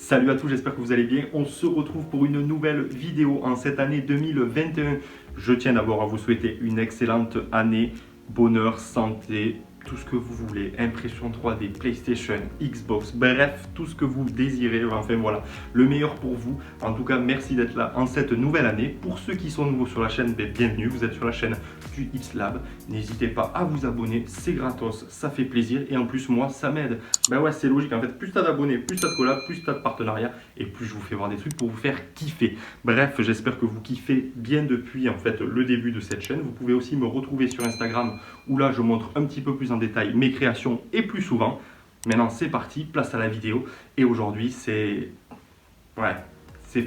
Salut à tous, j'espère que vous allez bien. On se retrouve pour une nouvelle vidéo en cette année 2021. Je tiens d'abord à vous souhaiter une excellente année, bonheur, santé, tout ce que vous voulez, impression 3D, PlayStation, Xbox, bref, tout ce que vous désirez, enfin voilà, le meilleur pour vous. En tout cas, merci d'être là en cette nouvelle année. Pour ceux qui sont nouveaux sur la chaîne, bienvenue, vous êtes sur la chaîne du X-Lab. N'hésitez pas à vous abonner, c'est gratos, ça fait plaisir et en plus moi, ça m'aide. Ben ouais, c'est logique, en fait, plus t'as d'abonnés, plus t'as de collabs, plus t'as de partenariats et plus je vous fais voir des trucs pour vous faire kiffer. Bref, j'espère que vous kiffez bien depuis en fait le début de cette chaîne. Vous pouvez aussi me retrouver sur Instagram où là je montre un petit peu plus en détail mes créations et plus souvent. Maintenant c'est parti, place à la vidéo. Et aujourd'hui c'est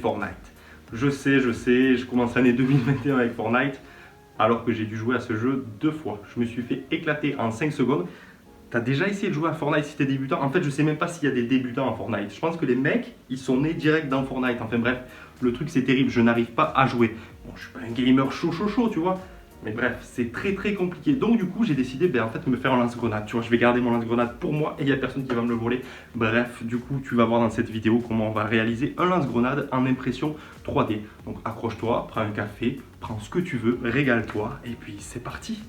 Fortnite. Je sais, je commence l'année 2021 avec Fortnite alors que j'ai dû jouer à ce jeu 2 fois. Je me suis fait éclater en 5 secondes. T'as déjà essayé de jouer à Fortnite si t'es débutant? En fait, je sais même pas s'il y a des débutants en Fortnite. Je pense que les mecs, ils sont nés direct dans Fortnite. Enfin bref, le truc c'est terrible, je n'arrive pas à jouer. Bon, je suis pas un gamer chaud, tu vois. Mais bref, c'est très compliqué. Donc du coup, j'ai décidé en fait de me faire un lance-grenade. Tu vois, je vais garder mon lance-grenade pour moi et il n'y a personne qui va me le voler. Bref, du coup, tu vas voir dans cette vidéo comment on va réaliser un lance-grenade en impression 3D. Donc accroche-toi, prends un café, prends ce que tu veux, régale-toi et puis c'est parti.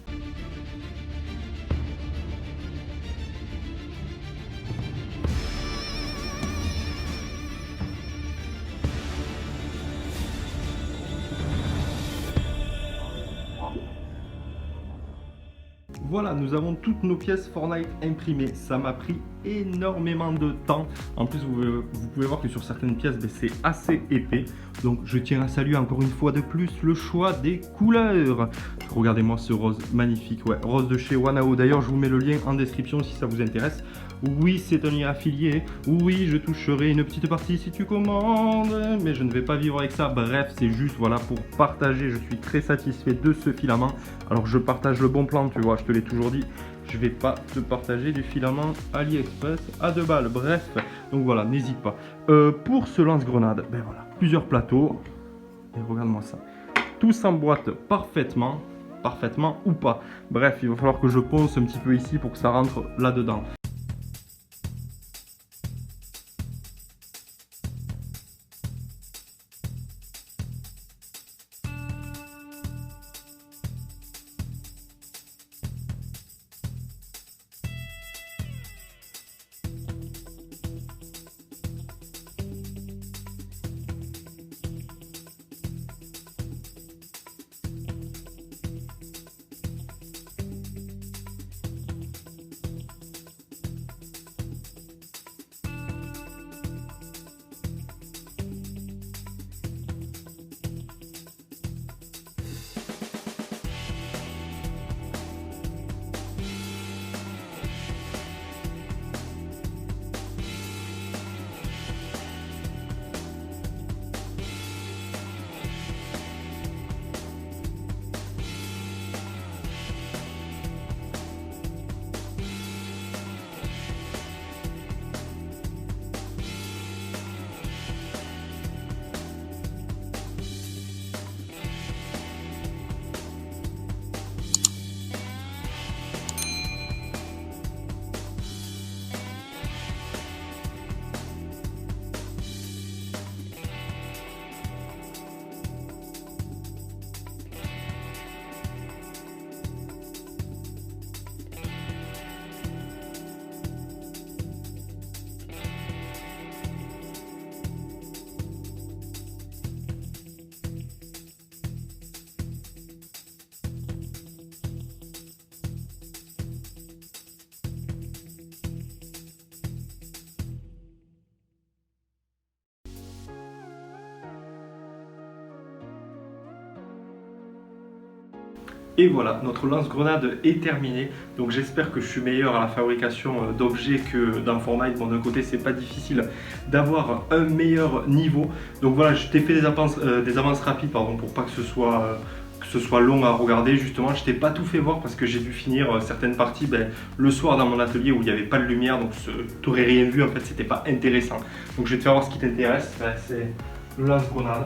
Voilà, nous avons toutes nos pièces Fortnite imprimées. Ça m'a pris énormément de temps. En plus, vous pouvez voir que sur certaines pièces, c'est assez épais. Donc, je tiens à saluer encore une fois de plus le choix des couleurs. Regardez-moi ce rose magnifique. Ouais, rose de chez Wanao. D'ailleurs, je vous mets le lien en description si ça vous intéresse. Oui, c'est un lien affilié. Oui, je toucherai une petite partie si tu commandes. Mais je ne vais pas vivre avec ça. Bref, c'est juste voilà pour partager. Je suis très satisfait de ce filament. Alors, je partage le bon plan, tu vois. Je te l'ai toujours dit. Je vais pas te partager du filament AliExpress à 2 balles. Bref, donc voilà, n'hésite pas. Pour ce lance-grenade, voilà, plusieurs plateaux. Et regarde-moi ça. Tout s'emboîte parfaitement ou pas. Bref, il va falloir que je ponce un petit peu ici pour que ça rentre là-dedans. Et voilà, notre lance-grenade est terminée. Donc j'espère que je suis meilleur à la fabrication d'objets que dans Fortnite. Bon, d'un côté, c'est pas difficile d'avoir un meilleur niveau. Donc voilà, je t'ai fait des avances rapides pour pas que ce soit long à regarder. Justement, je t'ai pas tout fait voir parce que j'ai dû finir certaines parties le soir dans mon atelier où il n'y avait pas de lumière. Donc tu n'aurais rien vu, en fait, c'était pas intéressant. Donc je vais te faire voir ce qui t'intéresse. C'est le lance-grenade.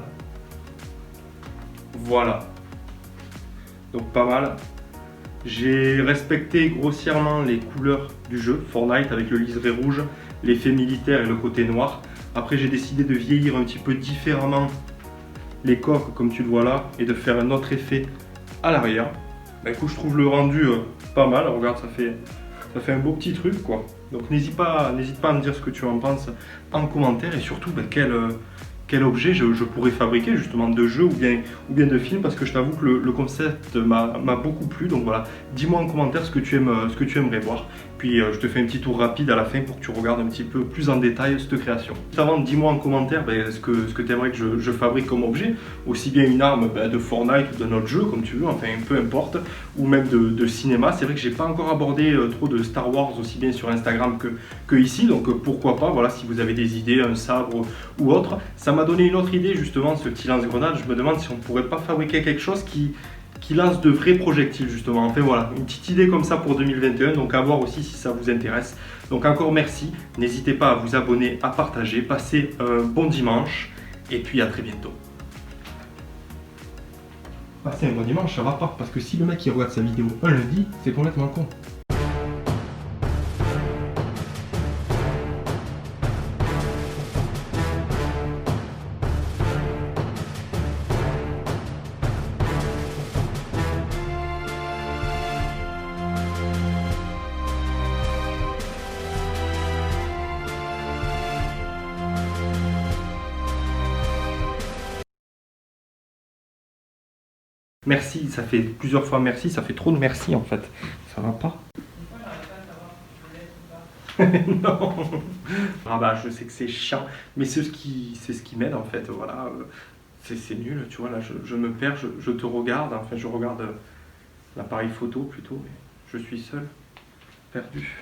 Voilà. Donc pas mal. J'ai respecté grossièrement les couleurs du jeu Fortnite avec le liseré rouge, l'effet militaire et le côté noir. Après j'ai décidé de vieillir un petit peu différemment les coques comme tu le vois là et de faire un autre effet à l'arrière. Bah écoute, je trouve le rendu pas mal. Regarde, ça fait un beau petit truc quoi. Donc n'hésite pas à me dire ce que tu en penses en commentaire et surtout quel objet je pourrais fabriquer justement de jeu ou bien de film, parce que je t'avoue que le concept m'a beaucoup plu. Donc voilà, dis-moi en commentaire ce que tu aimerais voir. Puis je te fais un petit tour rapide à la fin pour que tu regardes un petit peu plus en détail cette création. Juste avant, dis-moi en commentaire ce que tu aimerais que je fabrique comme objet, aussi bien une arme de Fortnite ou d'un autre jeu comme tu veux, enfin peu importe, ou même de cinéma. C'est vrai que j'ai pas encore abordé trop de Star Wars aussi bien sur Instagram que ici, donc pourquoi pas, voilà, si vous avez des idées, un sabre ou autre. Ça m'a donné une autre idée justement, ce petit lance-grenade. Je me demande si on pourrait pas fabriquer quelque chose qui lance de vrais projectiles justement. Enfin voilà, une petite idée comme ça pour 2021, donc à voir aussi si ça vous intéresse. Donc encore merci, n'hésitez pas à vous abonner, à partager, passez un bon dimanche et puis à très bientôt. Passez un bon dimanche, ça va pas, parce que si le mec il regarde sa vidéo un lundi, c'est complètement con. Merci, ça fait plusieurs fois merci, ça fait trop de merci en fait. Ça va pas? Non. Ah bah je sais que c'est chiant, mais c'est ce qui m'aide en fait, voilà. C'est nul, tu vois, là je me perds, je te regarde, enfin je regarde l'appareil photo plutôt, mais je suis seul, perdu.